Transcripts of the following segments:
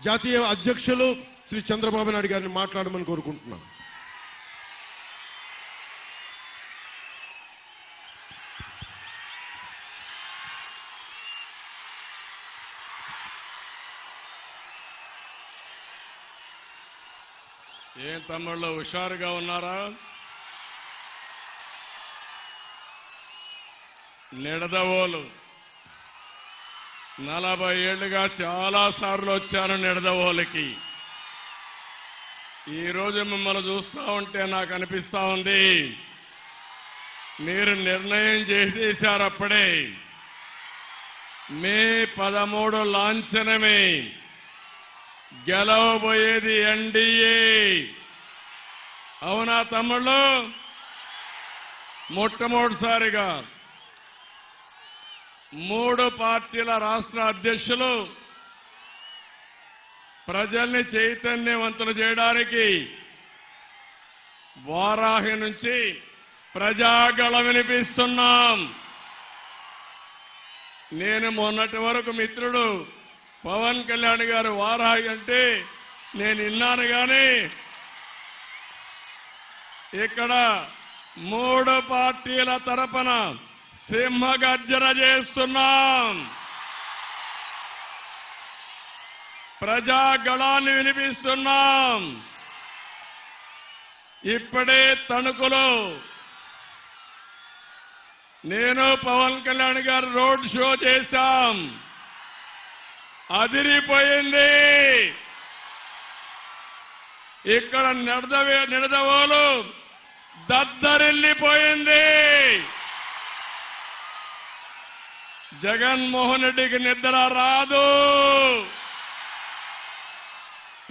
జాతీయ అధ్యక్షులు శ్రీ చంద్రబాబు నాయుడు గారిని మాట్లాడమని కోరుకుంటున్నాను. ఏం తమ్ముళ్ళు హుషారుగా ఉన్నారా? నిడదవోలు 40 ఏళ్లుగా చాలా సార్లు వచ్చాను నిడదవోలుకి. ఈరోజు మిమ్మల్ని చూస్తూ ఉంటే నాకు అనిపిస్తా ఉంది, మీరు నిర్ణయం చేసేశారు అప్పుడే. మే 13 లాంఛనమే, గెలవబోయేది ఎన్డీఏ. అవునా తమ్ముళ్ళు? మొట్టమొదటిసారిగా 3 పార్టీల రాష్ట్ర అధ్యక్షులు ప్రజల్ని చైతన్యవంతులు చేయడానికి వారాహి నుంచి ప్రజాగళ వినిపిస్తున్నాం. నేను మొన్నటి వరకు మిత్రుడు పవన్ కళ్యాణ్ గారు వారాహి అంటే నేను విన్నాను, కానీ ఇక్కడ 3 పార్టీల తరపున సింహగర్జన చేస్తున్నాం. ప్రజాగళాన్ని వినిపిస్తున్నాం. ఇప్పుడే తణుకులో నేను పవన్ కళ్యాణ్ గారు రోడ్ షో చేశాం. అదిరిపోయింది. ఇక్కడ నిడదవోలు దద్దరిల్లిపోయింది. జగన్మోహన్ రెడ్డికి నిద్ర రాదు.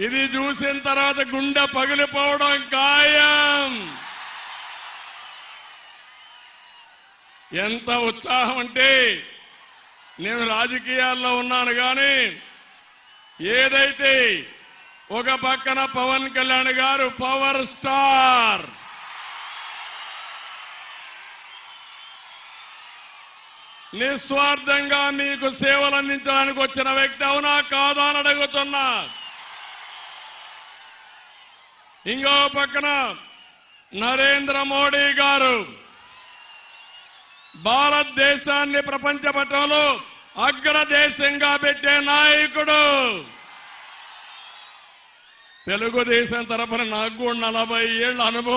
ఇది చూసిన తర్వాత గుండె పగిలిపోవడం ఖాయం. ఎంత ఉత్సాహం అంటే, నేను రాజకీయాల్లో ఉన్నాను, కానీ ఏదైతే ఒక పక్కన పవన్ కళ్యాణ్ గారు పవర్ స్టార్, నిస్వార్థంగా మీకు సేవలు అందించడానికి వచ్చిన వ్యక్తి, అవునా కాదా అని అడుగుతున్నా. ఇంకో పక్కన నరేంద్ర మోడీ గారు భారతదేశాన్ని ప్రపంచ పటంలో అగ్రదేశంగా పెట్టే నాయకుడు. తెలుగుదేశం తరఫున నాకు 40 ఏళ్ల అనుభవం.